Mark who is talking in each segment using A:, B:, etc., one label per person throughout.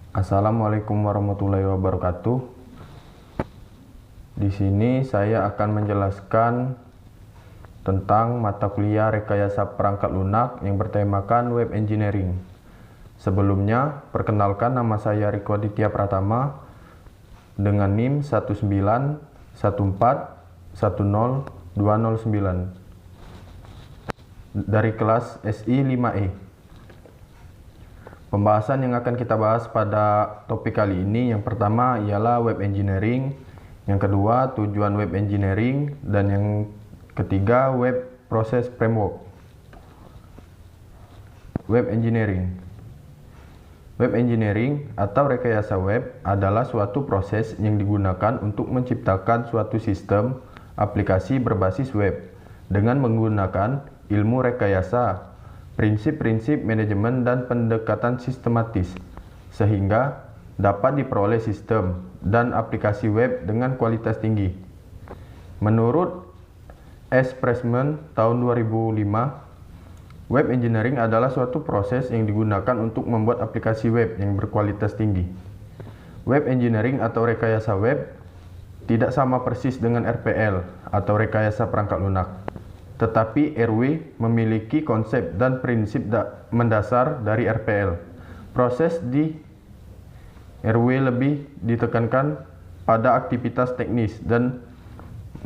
A: Assalamualaikum warahmatullahi wabarakatuh. Di sini saya akan menjelaskan tentang mata kuliah rekayasa perangkat lunak yang bertemakan web engineering. Sebelumnya, perkenalkan, nama saya Riko Aditya Pratama dengan NIM 19141010209 dari kelas SI 5E. Pembahasan yang akan kita bahas pada topik kali ini, yang pertama ialah web engineering, yang kedua tujuan web engineering, dan yang ketiga web process framework. Web engineering. Web engineering atau rekayasa web adalah suatu proses yang digunakan untuk menciptakan suatu sistem aplikasi berbasis web dengan menggunakan ilmu rekayasa, prinsip-prinsip manajemen dan pendekatan sistematis, sehingga dapat diperoleh sistem dan aplikasi web dengan kualitas tinggi. Menurut S. Pressman tahun 2005, web engineering adalah suatu proses yang digunakan untuk membuat aplikasi web yang berkualitas tinggi. Web engineering atau rekayasa web tidak sama persis dengan RPL atau rekayasa perangkat lunak. Tetapi RW memiliki konsep dan prinsip mendasar dari RPL. Proses di RW lebih ditekankan pada aktivitas teknis dan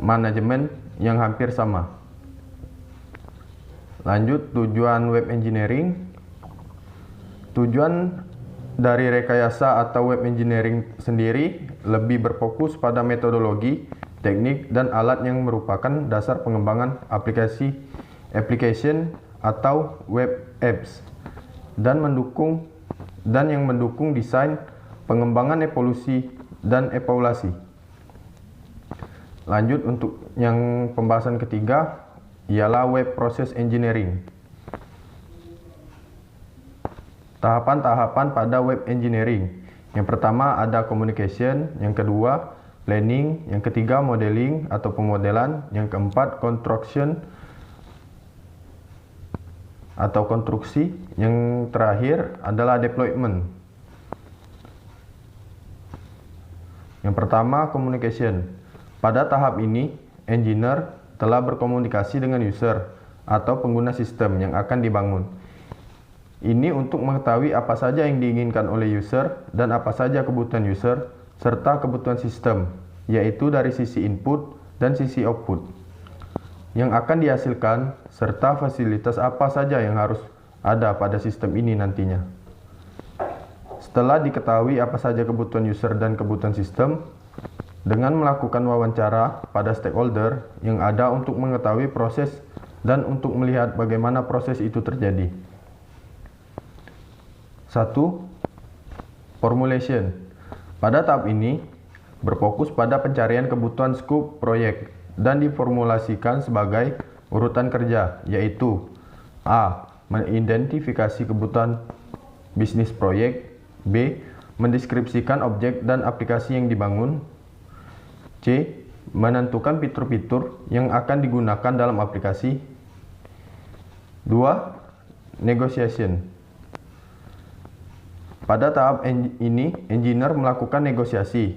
A: manajemen yang hampir sama. Lanjut, tujuan web engineering. Tujuan dari rekayasa atau web engineering sendiri lebih berfokus pada metodologi, teknik, dan alat yang merupakan dasar pengembangan application atau web apps dan yang mendukung desain, pengembangan, evolusi, dan evaluasi. Lanjut, untuk yang pembahasan ketiga ialah web process engineering. Tahapan-tahapan pada web engineering. Yang pertama ada communication, yang kedua planning, yang ketiga modeling atau pemodelan, yang keempat construction atau konstruksi, yang terakhir adalah deployment. Yang pertama, communication. Pada tahap ini, engineer telah berkomunikasi dengan user atau pengguna sistem yang akan dibangun. Ini untuk mengetahui apa saja yang diinginkan oleh user dan apa saja kebutuhan user serta kebutuhan sistem, yaitu dari sisi input dan sisi output yang akan dihasilkan, serta fasilitas apa saja yang harus ada pada sistem ini nantinya. Setelah diketahui apa saja kebutuhan user dan kebutuhan sistem, dengan melakukan wawancara pada stakeholder yang ada untuk mengetahui proses dan untuk melihat bagaimana proses itu terjadi. 1. Formulation. Pada tahap ini, berfokus pada pencarian kebutuhan scope proyek dan diformulasikan sebagai urutan kerja, yaitu A. Mengidentifikasi kebutuhan bisnis proyek, B. Mendeskripsikan objek dan aplikasi yang dibangun, C. Menentukan fitur-fitur yang akan digunakan dalam aplikasi. 2. Negotiation. Pada tahap ini, engineer melakukan negosiasi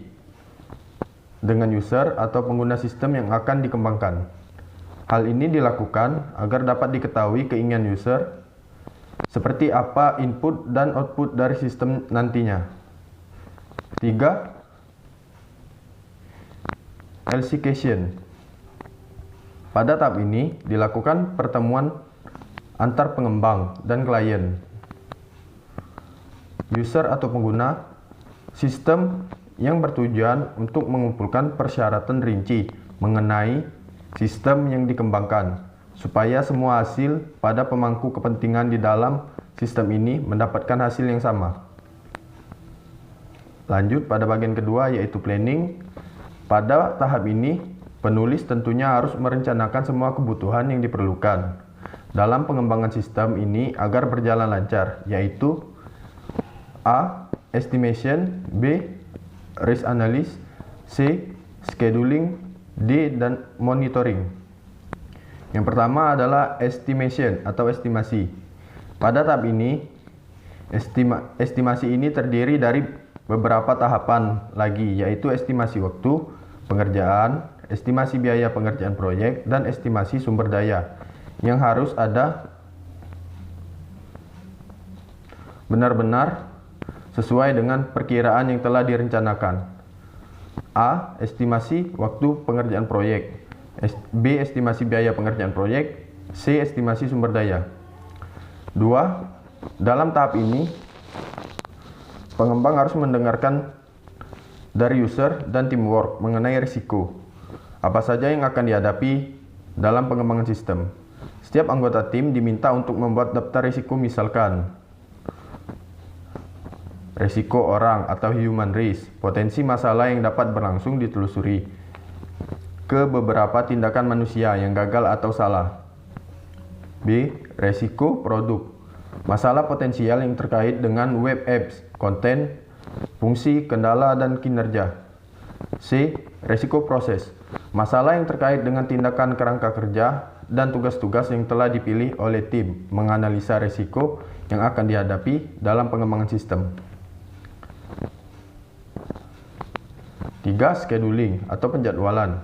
A: dengan user atau pengguna sistem yang akan dikembangkan. Hal ini dilakukan agar dapat diketahui keinginan user, seperti apa input dan output dari sistem nantinya. 3. Execution. Pada tahap ini dilakukan pertemuan antar pengembang dan klien, user atau pengguna sistem yang bertujuan untuk mengumpulkan persyaratan rinci mengenai sistem yang dikembangkan, supaya semua hasil pada pemangku kepentingan di dalam sistem ini mendapatkan hasil yang sama. Lanjut pada bagian kedua, yaitu planning. Pada tahap ini, penulis tentunya harus merencanakan semua kebutuhan yang diperlukan dalam pengembangan sistem ini agar berjalan lancar, yaitu A. Estimation, B. Risk analysis, C. Scheduling, D. Dan monitoring. Yang pertama adalah estimation atau estimasi. Pada tahap ini, Estimasi ini terdiri dari beberapa tahapan lagi, yaitu estimasi waktu pengerjaan, estimasi biaya pengerjaan proyek, dan estimasi sumber daya yang harus ada benar-benar sesuai dengan perkiraan yang telah direncanakan. A. Estimasi waktu pengerjaan proyek. B. Estimasi biaya pengerjaan proyek. C. Estimasi sumber daya. 2. Dalam tahap ini, pengembang harus mendengarkan dari user dan teamwork mengenai risiko apa saja yang akan dihadapi dalam pengembangan sistem. Setiap anggota tim diminta untuk membuat daftar risiko, misalkan risiko orang atau human risk, potensi masalah yang dapat berlangsung ditelusuri, ke beberapa tindakan manusia yang gagal atau salah. B. Risiko produk, masalah potensial yang terkait dengan web apps, konten, fungsi, kendala, dan kinerja. C. Risiko proses, masalah yang terkait dengan tindakan kerangka kerja dan tugas-tugas yang telah dipilih oleh tim menganalisa risiko yang akan dihadapi dalam pengembangan sistem. 3. Scheduling atau penjadwalan.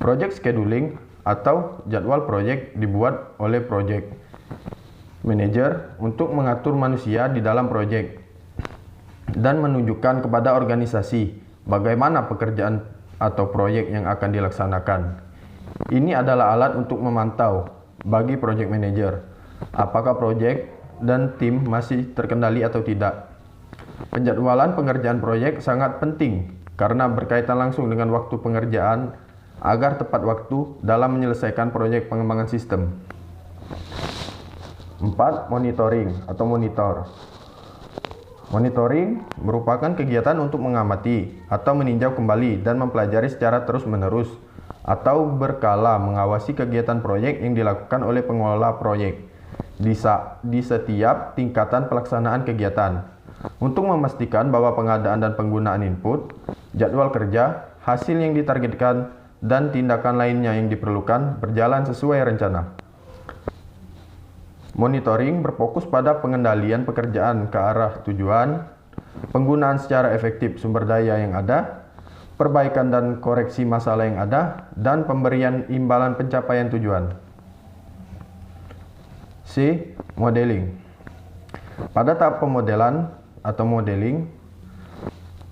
A: Project scheduling atau jadwal proyek dibuat oleh project manager untuk mengatur manusia di dalam proyek dan menunjukkan kepada organisasi bagaimana pekerjaan atau proyek yang akan dilaksanakan. Ini adalah alat untuk memantau bagi project manager apakah proyek dan tim masih terkendali atau tidak. Penjadwalan pengerjaan proyek sangat penting karena berkaitan langsung dengan waktu pengerjaan agar tepat waktu dalam menyelesaikan proyek pengembangan sistem. 4. Monitoring atau monitor. Monitoring merupakan kegiatan untuk mengamati atau meninjau kembali dan mempelajari secara terus-menerus atau berkala mengawasi kegiatan proyek yang dilakukan oleh pengelola proyek di setiap tingkatan pelaksanaan kegiatan untuk memastikan bahwa pengadaan dan penggunaan input, jadwal kerja, hasil yang ditargetkan, dan tindakan lainnya yang diperlukan berjalan sesuai rencana. Monitoring berfokus pada pengendalian pekerjaan ke arah tujuan, penggunaan secara efektif sumber daya yang ada, perbaikan dan koreksi masalah yang ada, dan pemberian imbalan pencapaian tujuan. C. Modeling. Pada tahap pemodelan atau modeling,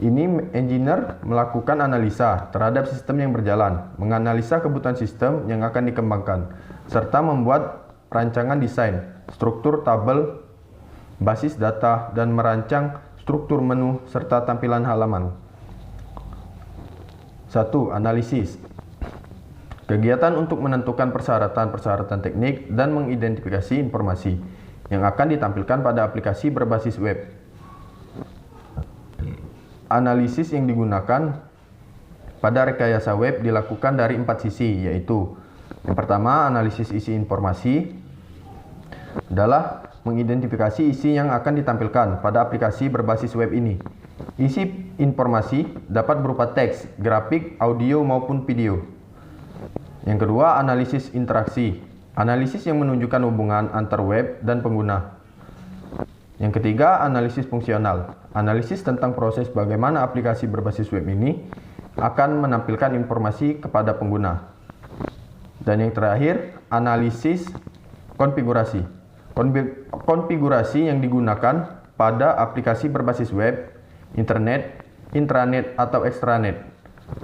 A: ini engineer melakukan analisa terhadap sistem yang berjalan, menganalisa kebutuhan sistem yang akan dikembangkan, serta membuat rancangan desain, struktur tabel, basis data, dan merancang struktur menu serta tampilan halaman. 1. Analisis. Kegiatan untuk menentukan persyaratan-persyaratan teknik dan mengidentifikasi informasi yang akan ditampilkan pada aplikasi berbasis web. Analisis yang digunakan pada rekayasa web dilakukan dari 4 sisi, yaitu yang pertama, analisis isi informasi adalah mengidentifikasi isi yang akan ditampilkan pada aplikasi berbasis web ini. Isi informasi dapat berupa teks, grafik, audio, maupun video. Yang kedua, analisis interaksi, analisis yang menunjukkan hubungan antar web dan pengguna. Yang ketiga, analisis fungsional, analisis tentang proses bagaimana aplikasi berbasis web ini akan menampilkan informasi kepada pengguna. Dan yang terakhir, analisis konfigurasi. Konfigurasi yang digunakan pada aplikasi berbasis web, internet, intranet, atau extranet.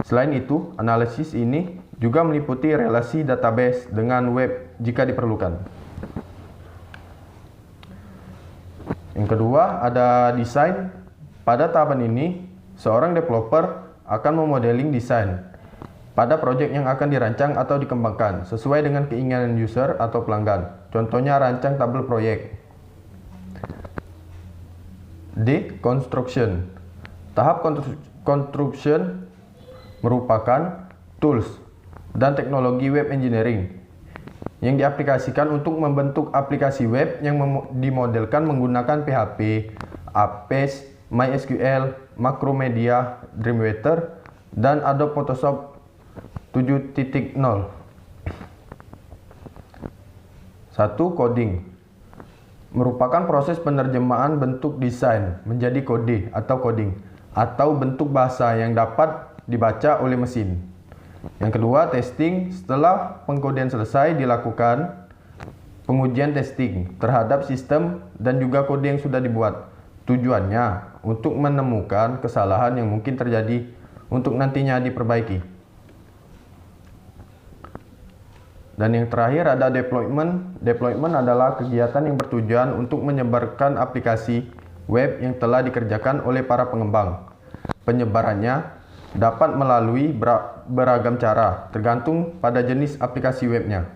A: Selain itu, analisis ini juga meliputi relasi database dengan web jika diperlukan. Yang kedua, ada desain. Pada tahapan ini, seorang developer akan memodeling desain pada proyek yang akan dirancang atau dikembangkan sesuai dengan keinginan user atau pelanggan. Contohnya, rancang tabel proyek. D. Construction. Tahap construction merupakan tools dan teknologi web engineering yang diaplikasikan untuk membentuk aplikasi web yang dimodelkan menggunakan PHP, Apache, MySQL, Macromedia, Dreamweaver, dan Adobe Photoshop 7.0. 1. Coding merupakan proses penerjemahan bentuk desain menjadi kode atau coding, atau bentuk bahasa yang dapat dibaca oleh mesin. Yang kedua, testing. Setelah pengkodean selesai, dilakukan pengujian testing terhadap sistem dan juga kode yang sudah dibuat. Tujuannya untuk menemukan kesalahan yang mungkin terjadi untuk nantinya diperbaiki. Dan yang terakhir ada deployment. Deployment adalah kegiatan yang bertujuan untuk menyebarkan aplikasi web yang telah dikerjakan oleh para pengembang. Penyebarannya dapat melalui beragam cara, tergantung pada jenis aplikasi webnya.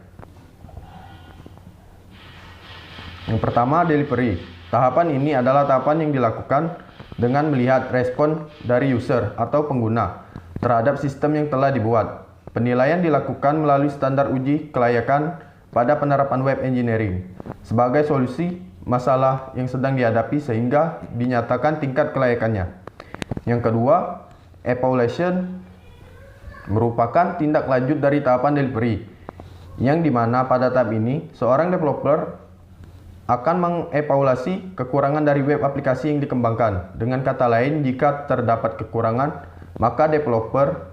A: Yang pertama, delivery. Tahapan ini adalah tahapan yang dilakukan dengan melihat respon dari user atau pengguna terhadap sistem yang telah dibuat. Penilaian dilakukan melalui standar uji kelayakan pada penerapan web engineering sebagai solusi masalah yang sedang dihadapi sehingga dinyatakan tingkat kelayakannya. Yang kedua, evaluation merupakan tindak lanjut dari tahapan delivery, yang dimana pada tahap ini seorang developer akan mengevaluasi kekurangan dari web aplikasi yang dikembangkan. Dengan kata lain, jika terdapat kekurangan, maka developer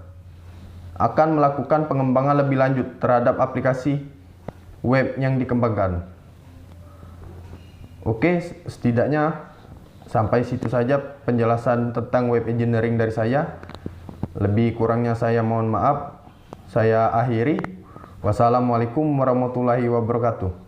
A: akan melakukan pengembangan lebih lanjut terhadap aplikasi web yang dikembangkan. Oke, setidaknya sampai situ saja penjelasan tentang web engineering dari saya. Lebih kurangnya saya mohon maaf. Saya akhiri. Wassalamualaikum warahmatullahi wabarakatuh.